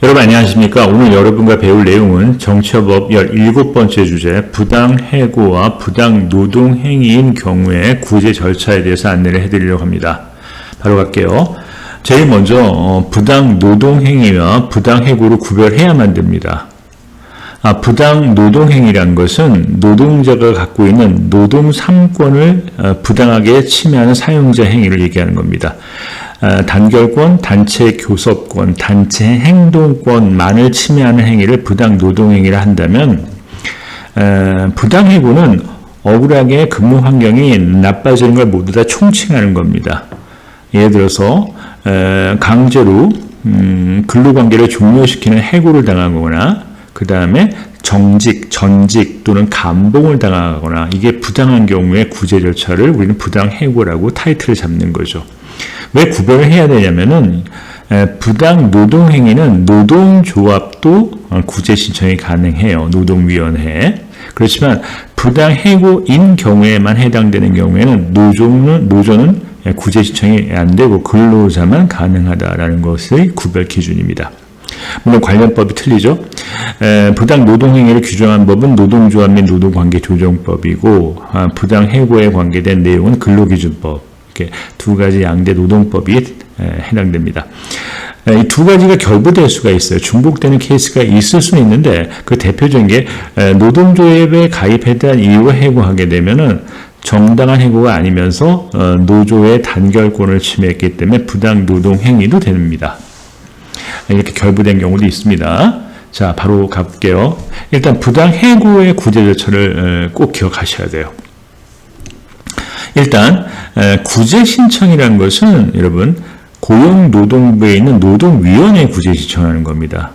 여러분 안녕하십니까? 오늘 여러분과 배울 내용은 정치법 17번째 주제 부당해고와 부당노동행위인 경우의 구제 절차에 대해서 안내를 해드리려고 합니다. 바로 갈게요. 제일 먼저 부당노동행위와 부당해고를 구별해야만 됩니다. 부당노동행위란 것은 노동자가 갖고 있는 노동 3권을 부당하게 침해하는 사용자 행위를 얘기하는 겁니다. 단결권, 단체 교섭권, 단체 행동권만을 침해하는 행위를 부당노동행위라 한다면 부당해고는 억울하게 근무 환경이 나빠지는 걸 모두 다 총칭하는 겁니다. 예를 들어서 강제로 근로관계를 종료시키는 해고를 당하거나 그 다음에 정직, 전직 또는 감봉을 당하거나 이게 부당한 경우에 구제 절차를 우리는 부당해고라고 타이틀을 잡는 거죠. 왜 구별을 해야 되냐면은 부당 노동행위는 노동조합도 구제 신청이 가능해요. 노동위원회에. 그렇지만 부당해고인 경우에만 해당되는 경우에는 노조는 구제 신청이 안 되고 근로자만 가능하다라는 것의 구별 기준입니다. 물론 관련법이 틀리죠. 부당노동행위를 규정한 법은 노동조합 및 노동관계조정법이고 부당해고에 관계된 내용은 근로기준법. 이렇게 두 가지 양대 노동법이 해당됩니다. 이 두 가지가 결부될 수가 있어요. 중복되는 케이스가 있을 수는 있는데 그 대표적인 게 노동조합에 가입했다는 이유로 해고하게 되면은 정당한 해고가 아니면서 노조의 단결권을 침해했기 때문에 부당노동행위도 됩니다. 이렇게 결부된 경우도 있습니다. 자, 바로 가볼게요. 일단 부당해고의 구제 절차를 꼭 기억하셔야 돼요. 일단 구제 신청이라는 것은 여러분 고용노동부에 있는 노동위원회 구제 신청하는 겁니다.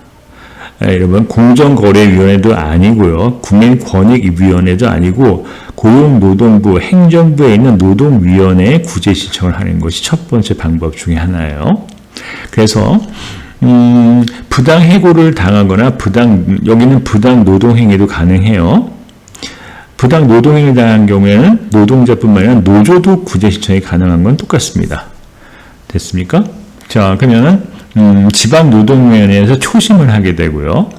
여러분 공정거래위원회도 아니고요. 국민권익위원회도 아니고 고용노동부 행정부에 있는 노동위원회에 구제 신청을 하는 것이 첫 번째 방법 중에 하나예요. 그래서 부당해고를 당하거나 여기는 부당노동행위도 가능해요. 부당노동행위 당한 경우에는 노동자뿐만 아니라 노조도 구제 신청이 가능한 건 똑같습니다. 됐습니까? 자, 그러면은 지방노동위원회에서 초심을 하게 되고요.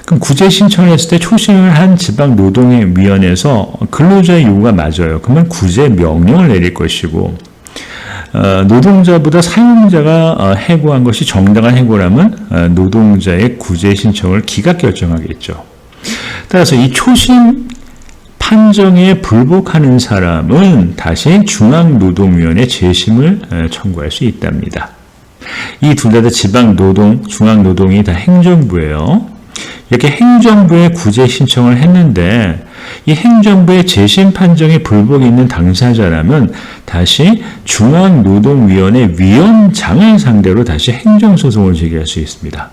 그럼 구제 신청을 했을 때 초심을 한 지방노동위원회에서 근로자의 요구가 맞아요. 그러면 구제 명령을 내릴 것이고 노동자보다 사용자가 해고한 것이 정당한 해고라면 노동자의 구제 신청을 기각 결정하겠죠. 따라서 이 초심 판정에 불복하는 사람은 다시 중앙노동위원회 재심을 청구할 수 있답니다. 이 둘 다 중앙노동이 다 행정부예요. 이렇게 행정부에 구제 신청을 했는데 이 행정부의 재심 판정에 불복이 있는 당사자라면 다시 중앙노동위원회 위원장을 상대로 다시 행정소송을 제기할 수 있습니다.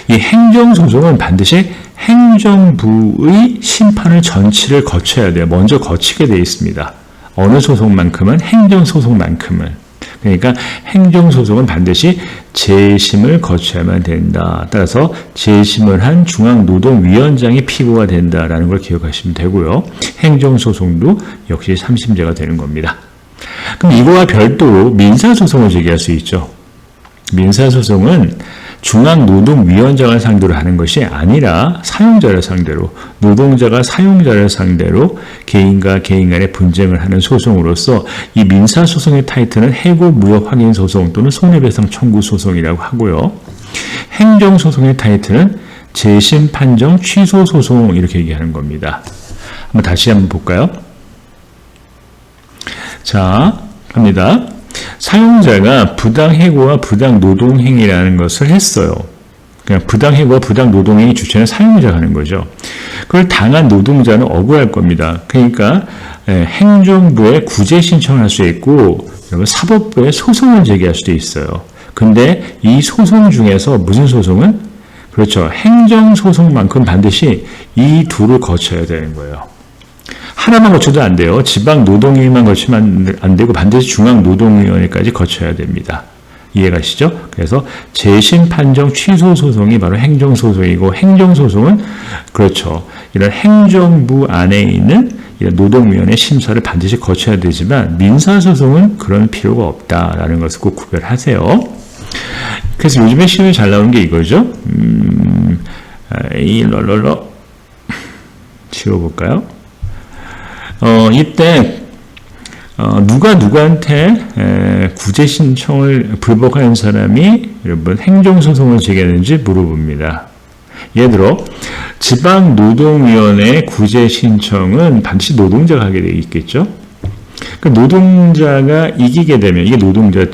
이 행정소송은 반드시 행정부의 심판을 전치를 거쳐야 돼요. 먼저 거치게 되어 있습니다. 어느 소송만큼은 행정소송만큼은. 그러니까 행정소송은 반드시 재심을 거쳐야만 된다. 따라서 재심을 한 중앙노동위원장이 피고가 된다라는 걸 기억하시면 되고요. 행정소송도 역시 3심제가 되는 겁니다. 그럼 이거와 별도로 민사소송을 제기할 수 있죠. 민사소송은 중앙노동위원장을 상대로 하는 것이 아니라 사용자를 상대로, 노동자가 사용자를 상대로 개인과 개인 간의 분쟁을 하는 소송으로서 이 민사소송의 타이틀은 해고 무효 확인 소송 또는 손해배상 청구 소송이라고 하고요. 행정소송의 타이틀은 재심 판정 취소 소송 이렇게 얘기하는 겁니다. 다시 한번 볼까요? 자, 갑니다. 사용자가 부당해고와 부당노동행위라는 것을 했어요. 그냥 부당해고와 부당노동행위 주체는 사용자가 하는 거죠. 그걸 당한 노동자는 억울할 겁니다. 그러니까 행정부에 구제 신청을 할 수 있고 사법부에 소송을 제기할 수도 있어요. 근데 이 소송 중에서 무슨 소송은? 그렇죠. 행정소송만큼 반드시 이 둘을 거쳐야 되는 거예요. 하나만 거쳐도 안 돼요. 지방노동위만 거치면 안 되고 반드시 중앙노동위원회까지 거쳐야 됩니다. 이해가시죠? 그래서 재심 판정 취소 소송이 바로 행정소송이고 행정소송은 그렇죠. 이런 행정부 안에 있는 이런 노동위원회 심사를 반드시 거쳐야 되지만 민사소송은 그런 필요가 없다라는 것을 꼭 구별하세요. 그래서 요즘에 시험에 잘 나오는 게 이거죠. 지워볼까요? 이때 누가 누구한테 구제 신청을 불복하는 사람이 여러분 행정소송을 제기하는지 물어봅니다. 예를 들어 지방노동위원회 구제 신청은 반드시 노동자가 하게 되어 있겠죠. 그 노동자가 이기게 되면 이게 노동자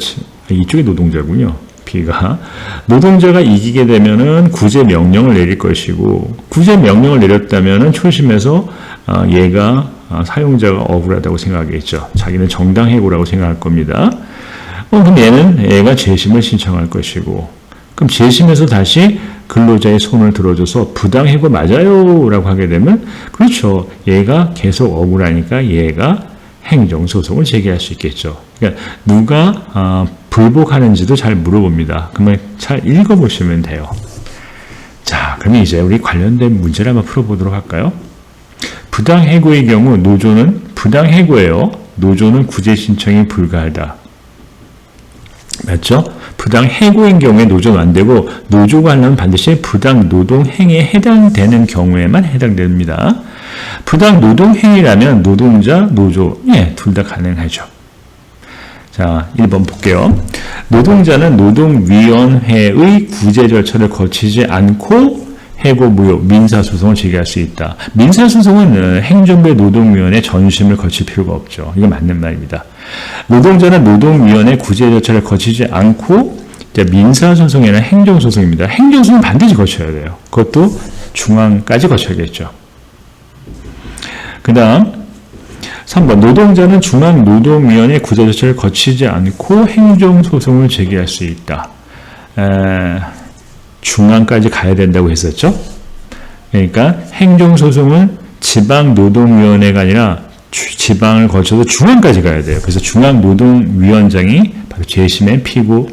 이쪽이 노동자군요. B가 노동자가 이기게 되면은 구제 명령을 내릴 것이고 구제 명령을 내렸다면은 초심에서 얘가 사용자가 억울하다고 생각하겠죠. 자기는 정당 해고라고 생각할 겁니다. 그럼 얘가 재심을 신청할 것이고 그럼 재심에서 다시 근로자의 손을 들어줘서 부당 해고 맞아요 라고 하게 되면 그렇죠. 얘가 계속 억울하니까 얘가 행정소송을 제기할 수 있겠죠. 그러니까 누가 불복하는지도 잘 물어봅니다. 그러면 잘 읽어보시면 돼요. 자, 그럼 이제 우리 관련된 문제를 한번 풀어보도록 할까요? 부당해고의 경우 노조는 부당해고예요. 노조는 구제 신청이 불가하다. 맞죠? 부당해고인 경우에 노조는 안 되고 노조가 하려면 반드시 부당노동행위에 해당되는 경우에만 해당됩니다. 부당노동행위라면 노동자, 노조, 둘 다 가능하죠. 자, 1번 볼게요. 노동자는 노동위원회의 구제 절차를 거치지 않고 해고, 무효, 민사소송을 제기할 수 있다. 민사소송은 행정부의 노동위원회 전심을 거칠 필요가 없죠. 이거 맞는 말입니다. 노동자는 노동위원회 구제 절차를 거치지 않고 민사소송에는 행정소송입니다. 행정소송은 반드시 거쳐야 돼요. 그것도 중앙까지 거쳐야겠죠. 그 다음 3번 노동자는 중앙노동위원회 구제 절차를 거치지 않고 행정소송을 제기할 수 있다. 중앙까지 가야 된다고 했었죠. 그러니까 행정소송은 지방노동위원회가 아니라 지방을 거쳐서 중앙까지 가야 돼요. 그래서 중앙노동위원장이 바로 재심의 피고,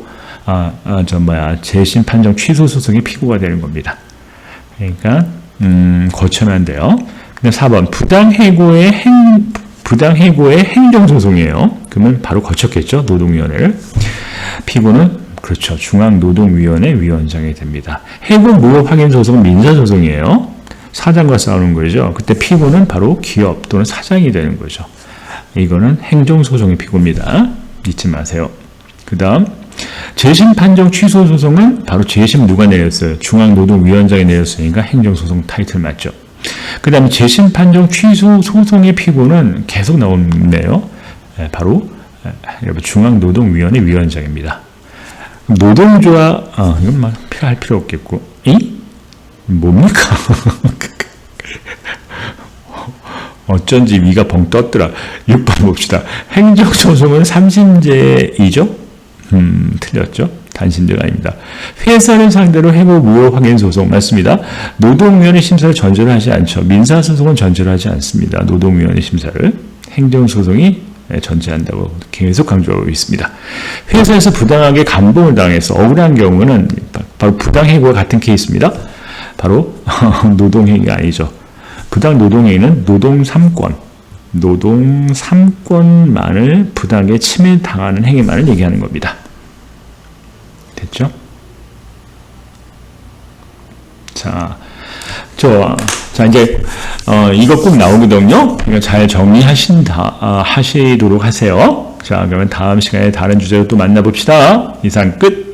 재심 판정 취소 소송의 피고가 되는 겁니다. 그러니까 거쳐면 안 돼요. 근데 4번 부당해고의 행정소송이에요. 그러면 바로 거쳤겠죠. 노동위원회를. 피고는 그렇죠. 중앙노동위원회 위원장이 됩니다. 해고 무효 확인 소송은 민사소송이에요. 사장과 싸우는 거죠. 그때 피고는 바로 기업 또는 사장이 되는 거죠. 이거는 행정소송의 피고입니다. 잊지 마세요. 그 다음 재심 판정 취소 소송은 바로 재심 누가 내렸어요? 중앙노동위원장이 내렸으니까 행정소송 타이틀 맞죠. 그 다음에 재심 판정 취소 소송의 피고는 계속 나오네요. 바로 중앙노동위원회 위원장입니다. 노동조합, 이건 할 필요 없겠고, 뭡니까? 어쩐지 위가 벙 떴더라. 6번 봅시다. 행정소송은 3심제이죠? 틀렸죠? 단심제가 아닙니다. 회사를 상대로 해고 무효 확인 소송 맞습니다. 노동위원회 심사를 전제로 하지 않죠. 민사소송은 전제로 하지 않습니다. 노동위원회 심사를. 행정소송이 전제한다고 계속 강조하고 있습니다. 회사에서 부당하게 감봉을 당해서 억울한 경우는 바로 부당해고와 같은 케이스입니다. 바로 노동행위가 아니죠. 부당노동행위는 노동3권만을 부당하게 침해당하는 행위만을 얘기하는 겁니다. 됐죠? 자, 이제 이거 꼭 나오거든요. 이거 잘 하시도록 하세요. 자, 그러면 다음 시간에 다른 주제로 또 만나봅시다. 이상 끝.